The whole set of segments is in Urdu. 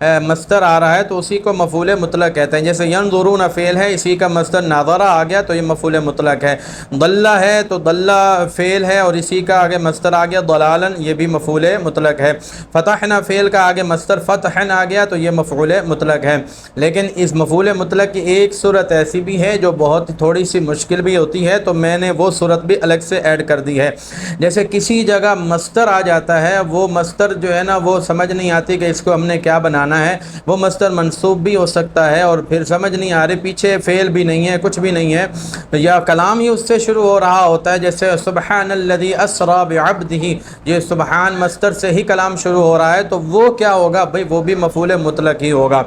مصدر آ رہا ہے تو اسی کو مفعول مطلق کہتے ہیں. جیسے ینظرون فعل ہے، اسی کا مصدر ناظرہ آ گیا تو یہ مفعول مطلق ہے. ضلہ ہے تو ضلہ فعل ہے اور اسی کا آگے مصدر آ گیا ضلالا، یہ بھی مفعول مطلق ہے. فتحنا فعل کا آگے مصدر فتحن آ گیا تو یہ مفعول مطلق ہے. لیکن اس مفعول مطلق کی ایک صورت ایسی بھی ہے جو بہت تھوڑی سی مشکل بھی ہوتی ہے، تو میں نے وہ صورت بھی الگ سے ایڈ کر دی ہے. جیسے کسی جگہ مصدر آ جاتا ہے، وہ مصدر جو ہے نا وہ سمجھ نہیں آتی کہ اس کو ہم نے کیا بنانا ہے. وہ مصدر منصوب بھی ہو سکتا ہے اور پھر سمجھ نہیں آ رہی، پیچھے فعل بھی نہیں ہے، کچھ بھی نہیں ہے، یا کلام ہی اس سے شروع ہو رہا ہوتا ہے. جیسے سبحان الذی اسری بعبدہ، یہ سبحان مصدر سے ہی کلام شروع ہو رہا ہے تو وہ کیا ہوگا بھئی، وہ بھی مفعول مطلق ہی ہوگا.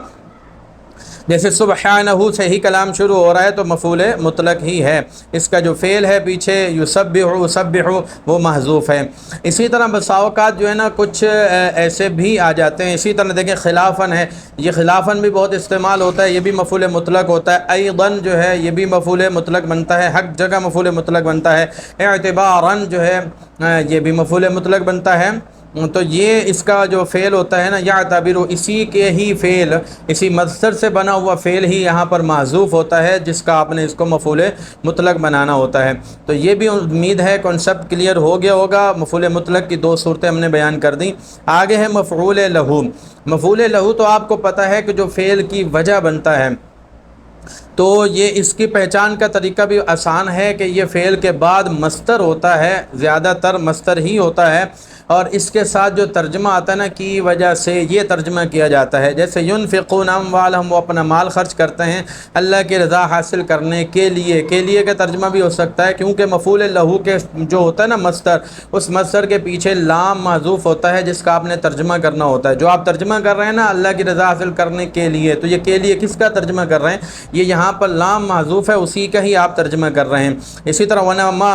جیسے سبحانہ سے ہی کلام شروع ہو رہا ہے تو مفعول مطلق ہی ہے. اس کا جو فعل ہے پیچھے یسبح وہ محذوف ہے. اسی طرح بسا اوقات جو ہے نا کچھ ایسے بھی آ جاتے ہیں. اسی طرح دیکھیں خلافاً ہے، یہ خلافاً بھی بہت استعمال ہوتا ہے، یہ بھی مفعول مطلق ہوتا ہے. ایضاً جو ہے یہ بھی مفعول مطلق بنتا ہے، حق جگہ مفعول مطلق بنتا ہے. اعتباراً جو ہے یہ بھی مفعول مطلق بنتا ہے. تو یہ اس کا جو فعل ہوتا ہے نا یعتبر، اسی کے ہی فعل، اسی مصدر سے بنا ہوا فعل ہی یہاں پر محذوف ہوتا ہے، جس کا آپ نے اس کو مفعول مطلق بنانا ہوتا ہے. تو یہ بھی امید ہے کنسپٹ کلیئر ہو گیا ہوگا. مفعول مطلق کی دو صورتیں ہم نے بیان کر دیں. آگے ہے مفعول لہو. مفعول لہو تو آپ کو پتہ ہے کہ جو فعل کی وجہ بنتا ہے، تو یہ اس کی پہچان کا طریقہ بھی آسان ہے کہ یہ فعل کے بعد مصدر ہوتا ہے، زیادہ تر مصدر ہی ہوتا ہے، اور اس کے ساتھ جو ترجمہ آتا ہے نا کی وجہ سے یہ ترجمہ کیا جاتا ہے. جیسے ينفقون اموالهم، وہ اپنا مال خرچ کرتے ہیں اللہ کی رضا حاصل کرنے کے لیے کا ترجمہ بھی ہو سکتا ہے، کیونکہ مفعول لہو کے جو ہوتا ہے نا مصدر، اس مصدر کے پیچھے لام محذوف ہوتا ہے جس کا آپ نے ترجمہ کرنا ہوتا ہے. جو آپ ترجمہ کر رہے ہیں نا اللہ کی رضا حاصل کرنے کے لیے، تو یہ کے لیے کس کا ترجمہ کر رہے ہیں؟ یہ یہاں پر لام محذوف ہے، اسی کا ہی آپ ترجمہ کر رہے ہیں. اسی طرح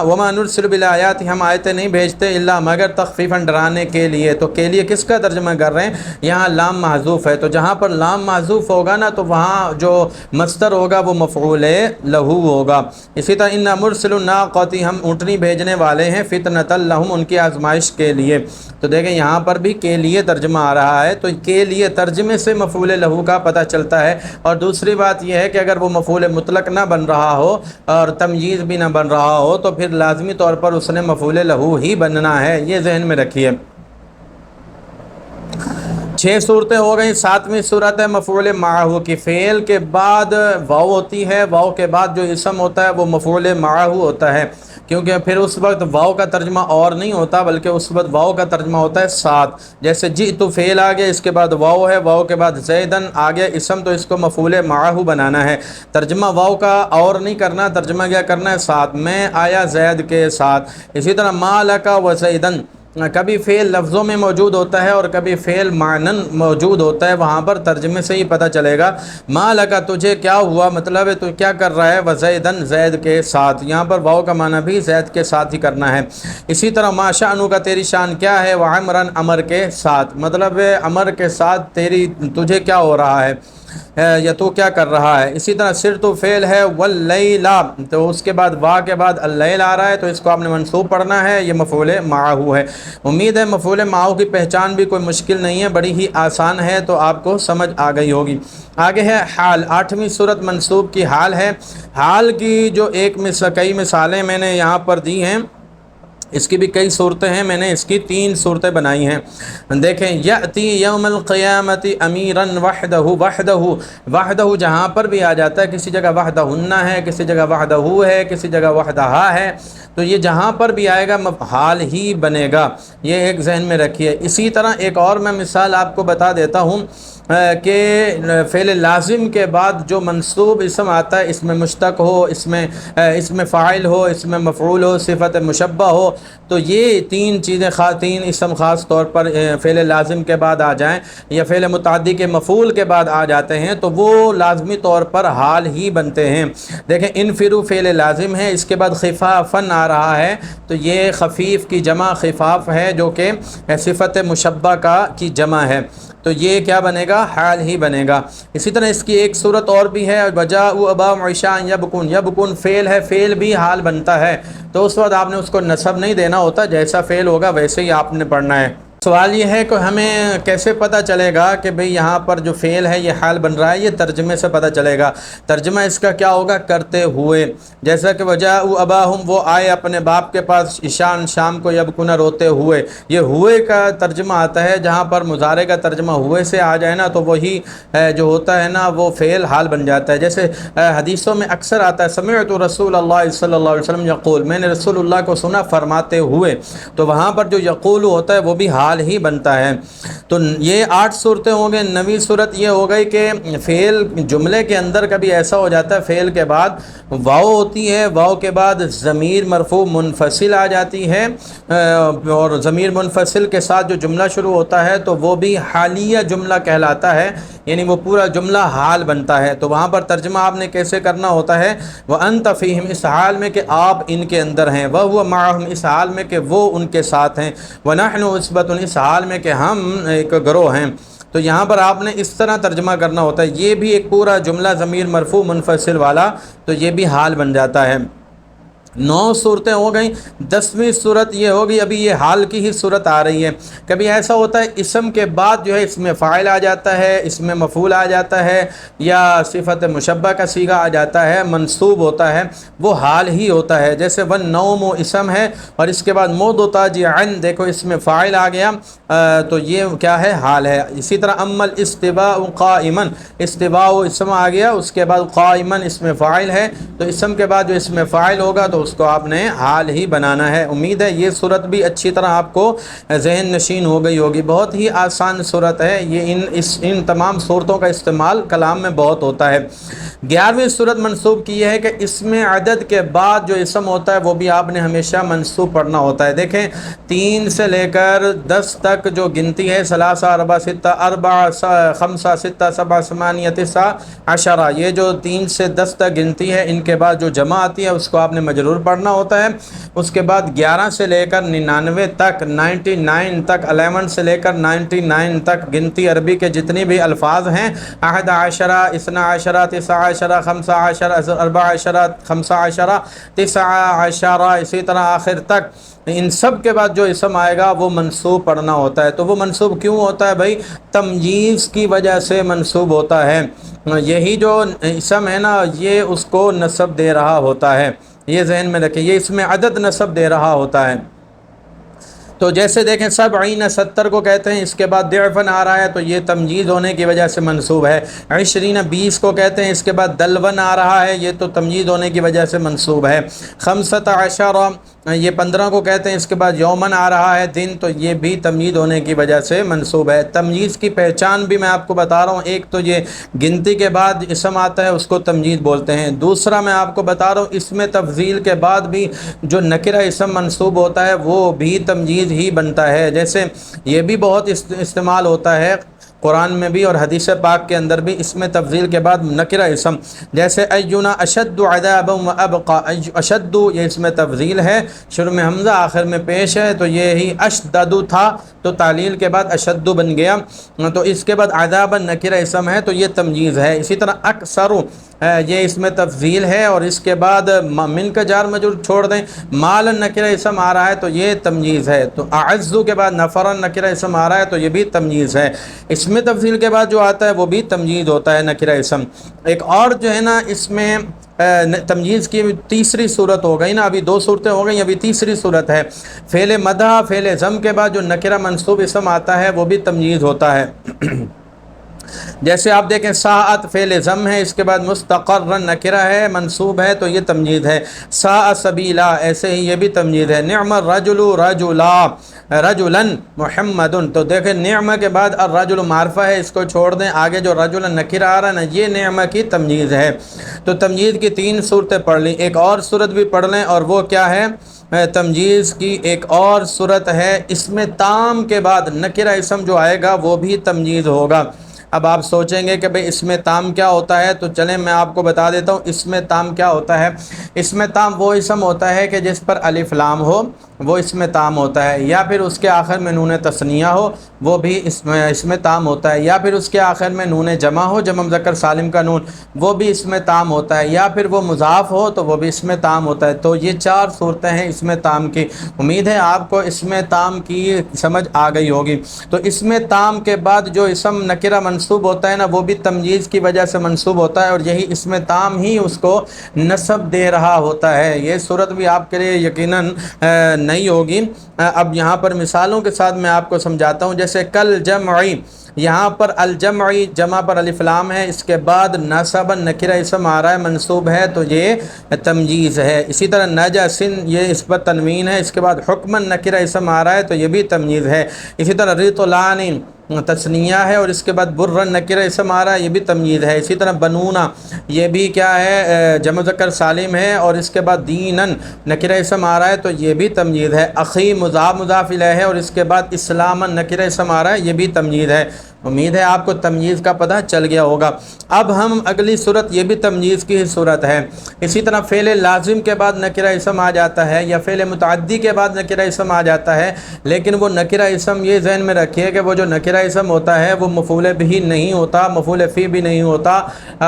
وما نرسل بالآیات، ہم آیتیں نہیں بھیجتے الا مگر تخفیفا، ڈرانے کے لیے. تو کے لیے کس کا ترجمہ کر رہے ہیں؟ یہاں لام محذوف ہے، تو جہاں پر لام محذوف ہوگا نا تو وہاں جو مصدر ہوگا وہ مفعول لہو ہوگا. اسی طرح ان مرسل الناقۃ، ہم اونٹنی بھیجنے والے ہیں، فتنۃ لہم، ان کی آزمائش کے لیے. تو دیکھیں یہاں پر بھی کے لیے ترجمہ آ رہا ہے، تو کے لیے ترجمے سے مفعول لہو کا پتہ چلتا ہے. اور دوسری بات یہ ہے کہ اگر وہ مفعول مطلق نہ بن رہا ہو اور تمییز بھی نہ بن رہا ہو تو پھر لازمی طور پر اس نے مفعول لہو ہی بننا ہے، یہ ذہن میں رکھیے. 6 صورتیں ہو گئیں. 7ویں صورت ہے مفعول معہ کی. فعل کے بعد واو ہوتی ہے، واو کے بعد جو اسم ہوتا ہے وہ مفعول معہ ہوتا ہے، کیونکہ پھر اس وقت واو کا ترجمہ اور نہیں ہوتا بلکہ اس وقت واو کا ترجمہ ہوتا ہے ساتھ. جیسے جئت فعل آ گیا، اس کے بعد واو ہے، واو کے بعد زیدن آ گیا اسم، تو اس کو مفعول معہ بنانا ہے. ترجمہ واو کا اور نہیں کرنا، ترجمہ کیا کرنا ہے؟ ساتھ. میں آیا زید کے ساتھ. اسی طرح ما لک و زیدن، کبھی فعل لفظوں میں موجود ہوتا ہے اور کبھی فعل معنن موجود ہوتا ہے، وہاں پر ترجمے سے ہی پتہ چلے گا. ما لکا، تجھے کیا ہوا، مطلب ہے تو کیا کر رہا ہے، وزیدن، زید کے ساتھ. یہاں پر واو کا معنی بھی زید کے ساتھ ہی کرنا ہے. اسی طرح ما شأنو کا، تیری شان کیا ہے، وعمرن، عمر کے ساتھ، مطلب ہے عمر کے ساتھ تجھے کیا ہو رہا ہے یا تو کیا کر رہا ہے. اسی طرح سر تو فعل ہے، واللیلا، تو اس کے بعد وا کے بعد اللیل آ رہا ہے تو اس کو آپ نے منصوب پڑھنا ہے، یہ مفعول معہ ہے. امید ہے مفعول معہ کی پہچان بھی کوئی مشکل نہیں ہے، بڑی ہی آسان ہے، تو آپ کو سمجھ آ گئی ہوگی. آگے ہے حال. 8ویں صورت منصوب کی حال ہے. حال کی جو کئی مثالیں میں نے یہاں پر دی ہیں، اس کی بھی کئی صورتیں ہیں، میں نے اس کی 3 صورتیں بنائی ہیں. دیکھیں یأتی یوم القیامت امیرن وحدہ، وحدہ جہاں پر بھی آ جاتا ہے، کسی جگہ وحدہن ہے، کسی جگہ وحدہ ہے، کسی جگہ وحدہا ہے، تو یہ جہاں پر بھی آئے گا حال ہی بنے گا، یہ ایک ذہن میں رکھیے. اسی طرح ایک اور میں مثال آپ کو بتا دیتا ہوں کہ فعل لازم کے بعد جو منصوب اسم آتا ہے، اس میں مشتق ہو، اس میں فاعل ہو، اس میں مفعول ہو، صفت مشبہ ہو، تو یہ 3 چیزیں 3 اسم خاص طور پر فعل لازم کے بعد آ جائیں یا فعل متعدی کے مفعول کے بعد آ جاتے ہیں تو وہ لازمی طور پر حال ہی بنتے ہیں. دیکھیں انفرو فعل لازم ہے، اس کے بعد خفافن آ رہا ہے، تو یہ خفیف کی جمع خفاف ہے جو کہ صفت مشبہ کی جمع ہے، تو یہ کیا بنے گا؟ حال ہی بنے گا. اسی طرح اس کی ایک صورت اور بھی ہے، وجاءوا اباهم عشاء یبکون. یبکون فعل ہے، فعل بھی حال بنتا ہے، تو اس وقت آپ نے اس کو نصب نہیں دینا ہوتا، جیسا فعل ہوگا ویسے ہی آپ نے پڑھنا ہے. سوال یہ ہے کہ ہمیں کیسے پتہ چلے گا کہ بھئی یہاں پر جو فعل ہے یہ حال بن رہا ہے؟ یہ ترجمے سے پتہ چلے گا۔ ترجمہ اس کا کیا ہوگا؟ کرتے ہوئے، جیسا کہ وجاءوا اباہم، وہ آئے اپنے باپ کے پاس، عشاء شام کو، یبکون روتے ہوئے۔ یہ ہوئے کا ترجمہ آتا ہے، جہاں پر مضارع کا ترجمہ ہوئے سے آ جائے نا تو وہی جو ہوتا ہے نا وہ فعل حال بن جاتا ہے۔ جیسے حدیثوں میں اکثر آتا ہے سمعت رسول اللہ صلی اللہ علیہ وسلم یقول، میں نے رسول اللہ کو سنا فرماتے ہوئے، تو وہاں پر جو یقول ہوتا ہے وہ بھی حال ہی بنتا ہے۔ تو یہ 8 صورتیں ہوں گے۔ 9ویں صورت یہ ہو گئی کہ فعل جملے کے اندر کبھی ایسا ہو جاتا ہے فعل کے بعد واو ہوتی ہے، واو کے بعد ضمیر مرفوع منفصل آ جاتی ہے، اور ضمیر منفصل کے ساتھ جو جملہ شروع ہوتا ہے تو وہ بھی حالیہ جملہ کہلاتا ہے، یعنی وہ پورا جملہ حال بنتا ہے۔ تو وہاں پر ترجمہ آپ نے کیسے کرنا ہوتا ہے؟ وَأَنْتَ فِيهِمْ، اس حال میں کہ آپ ان کے اندر ہیں، وَهُوَ مَعَهُمْ، اس حال میں کہ وہ ان کے ساتھ ہیں، وَنَحْنُ عُصْبَةٌ، اس حال میں کہ ہم ایک گروہ ہیں۔ تو یہاں پر آپ نے اس طرح ترجمہ کرنا ہوتا ہے، یہ بھی ایک پورا جملہ ضمیر مرفوع منفصل والا، تو یہ بھی حال بن جاتا ہے۔ 9 صورتیں ہو گئیں۔ 10ویں صورت یہ ہوگی، ابھی یہ حال کی ہی صورت آ رہی ہے۔ کبھی ایسا ہوتا ہے اسم کے بعد جو ہے اس میں فاعل آ جاتا ہے، اس میں مفعول آ جاتا ہے، یا صفت مشبہ کا صیغہ آ جاتا ہے، منصوب ہوتا ہے، وہ حال ہی ہوتا ہے۔ جیسے والنوم اسم ہے اور اس کے بعد مضطجعا، دیکھو اس میں فاعل آ گیا، تو یہ کیا ہے؟ حال ہے۔ اسی طرح اما الاستواء قائما، استواء اسم آ گیا، اس کے بعد قائما اس میں فاعل ہے، تو اسم کے بعد جو اس میں فاعل ہوگا تو اس کو آپ نے حال ہی بنانا ہے۔ امید ہے یہ صورت بھی اچھی طرح آپ کو ذہن نشین ہو گئی ہوگی۔ بہت ہی آسان صورت ہے یہ، ان تمام صورتوں کا استعمال کلام میں بہت ہوتا ہے۔ 11ویں صورت منصوب کی یہ ہے کہ اس میں عدد کے بعد جو اسم ہوتا ہے وہ بھی آپ نے ہمیشہ منصوب پڑھنا ہوتا ہے۔ دیکھیں 3 سے لے کر 10 تک جو گنتی ہے، 3 4 6 4 5 6 7 8 9 10 یہ جو 3 سے 10 تک گنتی ہے، ان کے بعد جو جمع آتی ہے اس کو آپ نے مجرور پڑھنا ہوتا ہے۔ اس کے بعد 11 سے لے کر 99 تک، 99 تک، 11 سے لے کر 99 تک گنتی عربی کے جتنی بھی الفاظ ہیں، 11 12 13 15 14 15 19 اسی طرح آخر تک، ان سب کے بعد جو اسم آئے گا وہ منصوب پڑھنا ہوتا ہے۔ تو وہ منصوب کیوں ہوتا ہے بھائی؟ تمییز کی وجہ سے منصوب ہوتا ہے۔ یہی جو اسم ہے نا یہ اس کو نسب دے رہا ہوتا ہے، یہ ذہن میں رکھیں، یہ اس میں عدد نسب دے رہا ہوتا ہے۔ تو جیسے دیکھیں 70 70 کو کہتے ہیں، اس کے بعد ضعفن آ رہا ہے تو یہ تمجید ہونے کی وجہ سے منصوب ہے۔ 20 20 کو کہتے ہیں، اس کے بعد دلون آ رہا ہے، یہ تو تمجید ہونے کی وجہ سے منصوب ہے۔ 15 یہ 15 کو کہتے ہیں، اس کے بعد یومن آ رہا ہے دن، تو یہ بھی تمجید ہونے کی وجہ سے منصوب ہے۔ تمجید کی پہچان بھی میں آپ کو بتا رہا ہوں، ایک تو یہ گنتی کے بعد اسم آتا ہے اس کو تمجید بولتے ہیں، دوسرا میں آپ کو بتا رہا ہوں اس میں تفضیل کے بعد بھی جو نکرہ اسم منصوب ہوتا ہے وہ بھی تمجید ہی بنتا ہے۔ جیسے یہ بھی بہت استعمال ہوتا ہے قرآن میں بھی اور حدیث پاک کے اندر بھی، اس میں تفضیل کے بعد نکرہ اسم، جیسے اینا اشد عذابا وابقا، اشد یہ اس میں تفضیل ہے، شروع میں حمزہ آخر میں پیش ہے، تو یہی اشدد تھا تو تعلیل کے بعد اشد بن گیا، تو اس کے بعد عذابا نکرہ اسم ہے تو یہ تمجیز ہے۔ اسی طرح اکثر یہ اس میں تفضیل ہے، اور اس کے بعد من کا جار مجرور چھوڑ دیں، مال نکرہ اسم آ رہا ہے تو یہ تمجیز ہے۔ تو اعزو کے بعد نفر نکرہ اسم آ رہا ہے تو یہ بھی تمجیز ہے۔ اس میں تفضیل کے بعد جو آتا ہے وہ بھی تمجید ہوتا ہے نکرہ اسم۔ ایک اور جو ہے نا اس میں تمجیز کی تیسری صورت ہو گئی نا، ابھی 2 صورتیں ہو گئی، ابھی تیسری صورت ہے فعل مدح، فعل ضم کے بعد جو نکرہ منصوب اسم آتا ہے وہ بھی تمجید ہوتا ہے۔ جیسے آپ دیکھیں ساعت فعل ضم ہے، اس کے بعد مستقر نکرہ ہے منصوب ہے تو یہ تمجید ہے۔ ساء سبیلا، ایسے ہی یہ بھی تمجید ہے۔ نعم الرجل رجلا رجلا محمد، تو دیکھیں نعمہ کے بعد الرجل معرفہ ہے، اس کو چھوڑ دیں، آگے جو رجل نکرہ آ رہا ہے نا یہ نعمہ کی تمجید ہے۔ تو تمجید کی 3 صورتیں پڑھ لیں، ایک اور صورت بھی پڑھ لیں، اور وہ کیا ہے؟ تمجیز کی ایک اور صورت ہے، اس میں تام کے بعد نکرہ اسم جو آئے گا وہ بھی تمجید ہوگا۔ اب آپ سوچیں گے کہ بھئی اسم تام کیا ہوتا ہے، تو چلیں میں آپ کو بتا دیتا ہوں اسم تام کیا ہوتا ہے۔ اسم تام وہ اسم ہوتا ہے کہ جس پر الف لام ہو، وہ اسم تام ہوتا ہے، یا پھر اس کے آخر میں نون تثنیہ ہو، وہ بھی اسم تام ہوتا ہے، یا پھر اس کے آخر میں نون جمع ہو، جمع مذکر سالم کا نون، وہ بھی اسم تام ہوتا ہے، یا پھر وہ مضاف ہو تو وہ بھی اسم تام ہوتا ہے۔ تو یہ 4 صورتیں ہیں اسم تام کی۔ امید ہے آپ کو اسم تام کی سمجھ آ گئی ہوگی۔ تو اسم تام کے بعد جو اسم نکرہ منصوب ہوتا ہے نا، وہ بھی تمییز کی وجہ سے منصوب ہوتا ہے، اور یہی اسم تام ہی اس کو نسب دے رہا ہوتا ہے۔ یہ صورت بھی آپ کے لیے یقیناً نہیں ہوگی۔ اب یہاں پر مثالوں کے ساتھ میں آپ کو سمجھاتا ہوں، جیسے کل جمعی، یہاں پر الجمعی جمع پر الف لام ہے، اس کے بعد نصب نکرہ اسم آ رہا ہے، منصوب ہے، تو یہ تمییز ہے۔ اسی طرح نجسن، یہ اس پر تنوین ہے، اس کے بعد حکمن نکرہ اسم آ رہا ہے تو یہ بھی تمییز ہے۔ اسی طرح ریطلان تثنیہ ہے، اور اس کے بعد برن نکرہ اسم آ رہا ہے، یہ بھی تمییز ہے۔ اسی طرح بنونا، یہ بھی کیا ہے، جمع مذکر سالم ہے، اور اس کے بعد دینن نکرہ اسم آ رہا ہے تو یہ بھی تمییز ہے۔ اخی مضاف الیہ ہے، اور اس کے بعد اسلامن نکرہ اسم آ رہا ہے، یہ بھی تمییز ہے۔ امید ہے آپ کو تمییز کا پتہ چل گیا ہوگا۔ اب ہم اگلی صورت، یہ بھی تمییز کی ہی صورت ہے۔ اسی طرح فعل لازم کے بعد نکرہ اسم آ جاتا ہے، یا فعل متعدی کے بعد نکرہ اسم آ جاتا ہے، لیکن وہ نکرہ اسم یہ ذہن میں رکھیے کہ وہ جو نکرہ اسم ہوتا ہے وہ مفعول بھی نہیں ہوتا، مفعول فی بھی نہیں ہوتا،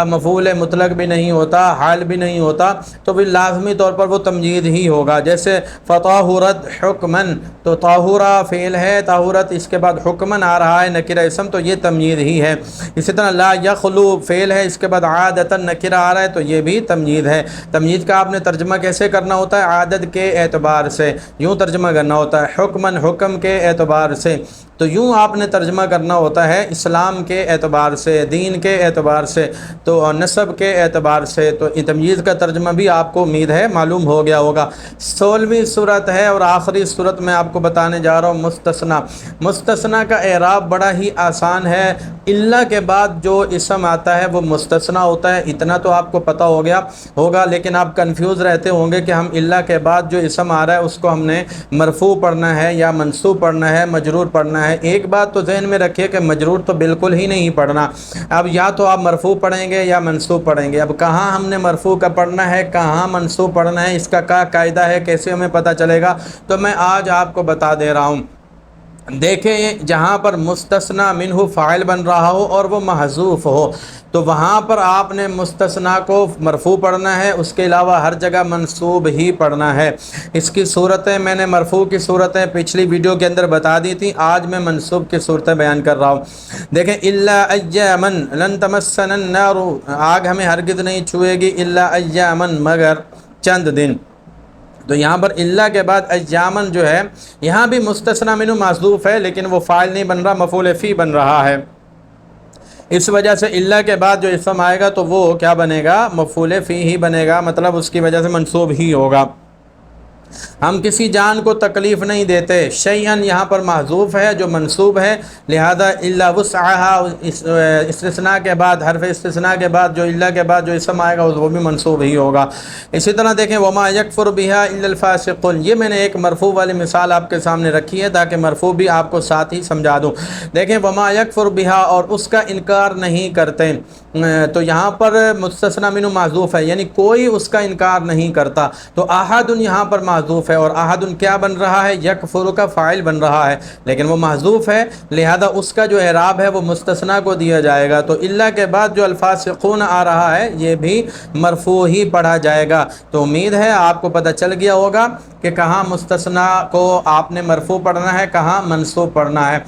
مفعول مطلق بھی نہیں ہوتا، حال بھی نہیں ہوتا، تو پھر لازمی طور پر وہ تمییز ہی ہوگا۔ جیسے فطاہرت حکمن، تو طاہورہ فعل ہے، طاہورت اس کے بعد حکمن آ رہا ہے نکرہ اسم، تو یہ تمییز ہی ہے۔ اسی طرح لا یخلو فعل ہے، اس کے بعد عادتاً نکرہ آ رہا ہے تو یہ بھی تمییز ہے۔ تمییز کا آپ نے ترجمہ کیسے کرنا ہوتا ہے؟ عادت کے اعتبار سے یوں ترجمہ کرنا ہوتا ہے، حکمن حکم کے اعتبار سے، تو یوں آپ نے ترجمہ کرنا ہوتا ہے، اسلام کے اعتبار سے، دین کے اعتبار سے، تو نسب کے اعتبار سے۔ تو تمییز کا ترجمہ بھی آپ کو امید ہے معلوم ہو گیا ہوگا۔ 16ویں صورت ہے اور آخری صورت میں آپ کو بتانے جا رہا ہوں مستثنیٰ۔ مستثنیٰ کا اعراب بڑا ہی آسان ہے۔ الا کے بعد جو اسم آتا ہے وہ مستثنیٰ ہوتا ہے، اتنا تو آپ کو پتہ ہو گیا ہوگا، لیکن آپ کنفیوز رہتے ہوں گے کہ ہم الا کے بعد جو اسم آ رہا ہے اس کو ہم نے مرفوع پڑھنا ہے یا منصوب پڑھنا ہے، مجرور پڑھنا ہے۔ ایک بات تو ذہن میں رکھیے کہ مجرور تو بالکل ہی نہیں پڑھنا۔ اب یا تو آپ مرفوع پڑھیں گے یا منصوب پڑھیں گے۔ اب کہاں ہم نے مرفوع کا پڑھنا ہے، کہاں منصوب پڑھنا ہے، اس کا کیا قاعدہ ہے، کیسے ہمیں پتہ چلے گا، تو میں آج آپ کو بتا دے رہا ہوں۔ دیکھیں، جہاں پر مستثنیٰ منہ فاعل بن رہا ہو اور وہ محذوف ہو، تو وہاں پر آپ نے مستثنیٰ کو مرفوع پڑھنا ہے، اس کے علاوہ ہر جگہ منصوب ہی پڑھنا ہے۔ اس کی صورتیں میں نے مرفوع کی صورتیں پچھلی ویڈیو کے اندر بتا دی تھیں، آج میں منصوب کی صورتیں بیان کر رہا ہوں۔ دیکھیں، الا ایاما لن تمسنا النار، آگ ہمیں ہرگز نہیں چھوئے گی، الا ایاما مگر چند دن۔ تو یہاں پر اللہ کے بعد ایامن جو ہے، یہاں بھی مستثنیٰ منہ محذوف ہے، لیکن وہ فاعل نہیں بن رہا، مفعول فی بن رہا ہے۔ اس وجہ سے اللہ کے بعد جو اسم آئے گا تو وہ کیا بنے گا، مفعول فی ہی بنے گا، مطلب اس کی وجہ سے منصوب ہی ہوگا۔ ہم کسی جان کو تکلیف نہیں دیتے، شیئن یہاں پر محذوف ہے جو منصوب ہے، لہذا الا وسعها استثناء کے بعد، حرف استثناء کے بعد جو الا کے بعد جو اسم آئے گا وہ بھی منصوب ہی ہوگا۔ اسی طرح دیکھیں، وما یکفر بها الا الفاسقون، یہ میں نے ایک مرفوع والی مثال آپ کے سامنے رکھی ہے تاکہ مرفوع بھی آپ کو ساتھ ہی سمجھا دوں۔ دیکھیں، وما یکفر بها، اور اس کا انکار نہیں کرتے، تو یہاں پر مستثنیٰ منہ محذوف ہے، یعنی کوئی اس کا انکار نہیں کرتا، تو احد یہاں پر محذوف ہے، اور احد کیا بن رہا ہے، یکفر کا فاعل بن رہا ہے، لیکن وہ محذوف ہے، لہذا اس کا جو اعراب ہے وہ مستثنیٰ کو دیا جائے گا۔ تو الا کے بعد جو الفاسقون آ رہا ہے یہ بھی مرفوع ہی پڑھا جائے گا۔ تو امید ہے آپ کو پتہ چل گیا ہوگا کہ کہاں مستثنیٰ کو آپ نے مرفوع پڑھنا ہے، کہاں منصوب پڑھنا ہے۔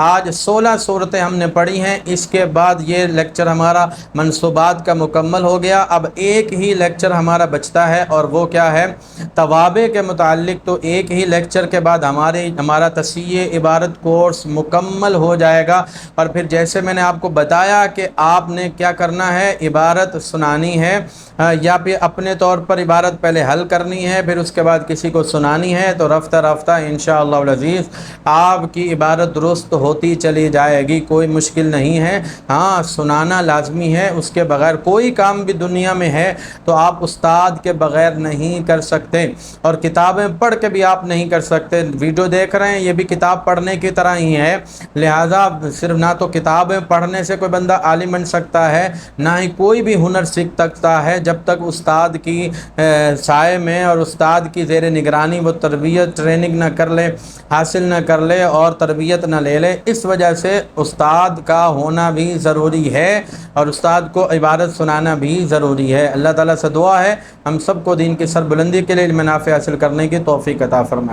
آج 16 صورتیں ہم نے پڑھی ہیں، اس کے بعد یہ لیکچر ہمارا منصوبات کا مکمل ہو گیا۔ اب ایک ہی لیکچر ہمارا بچتا ہے، اور وہ کیا ہے، توابع کے متعلق۔ تو ایک ہی لیکچر کے بعد ہمارا تصحیح عبارت کورس مکمل ہو جائے گا، اور پھر جیسے میں نے آپ کو بتایا کہ آپ نے کیا کرنا ہے، عبارت سنانی ہے، یا پھر اپنے طور پر عبارت پہلے حل کرنی ہے، پھر اس کے بعد کسی کو سنانی ہے، تو رفتہ رفتہ انشاءاللہ العزیز آپ کی عبارت درست ہوتی چلی جائے گی، کوئی مشکل نہیں ہے۔ ہاں سنانا لازمی ہے، اس کے بغیر کوئی کام بھی دنیا میں ہے تو آپ استاد کے بغیر نہیں کر سکتے، اور کتابیں پڑھ کے بھی آپ نہیں کر سکتے۔ ویڈیو دیکھ رہے ہیں یہ بھی کتاب پڑھنے کی طرح ہی ہے، لہٰذا صرف نہ تو کتابیں پڑھنے سے کوئی بندہ عالم بن سکتا ہے، نہ ہی کوئی بھی ہنر سیکھ سکتا ہے جب تک استاد کی سائے میں اور استاد کی زیر نگرانی وہ تربیت ٹریننگ نہ کر لے، حاصل نہ کر لے اور تربیت نہ لے لے۔ اس وجہ سے استاد کا ہونا بھی ضروری ہے اور استاد کو عبارت سنانا بھی ضروری ہے۔ اللہ تعالیٰ سے دعا ہے ہم سب کو دین کی سربلندی کے لیے علم نافع حاصل کرنے کی توفیق عطا فرمائے۔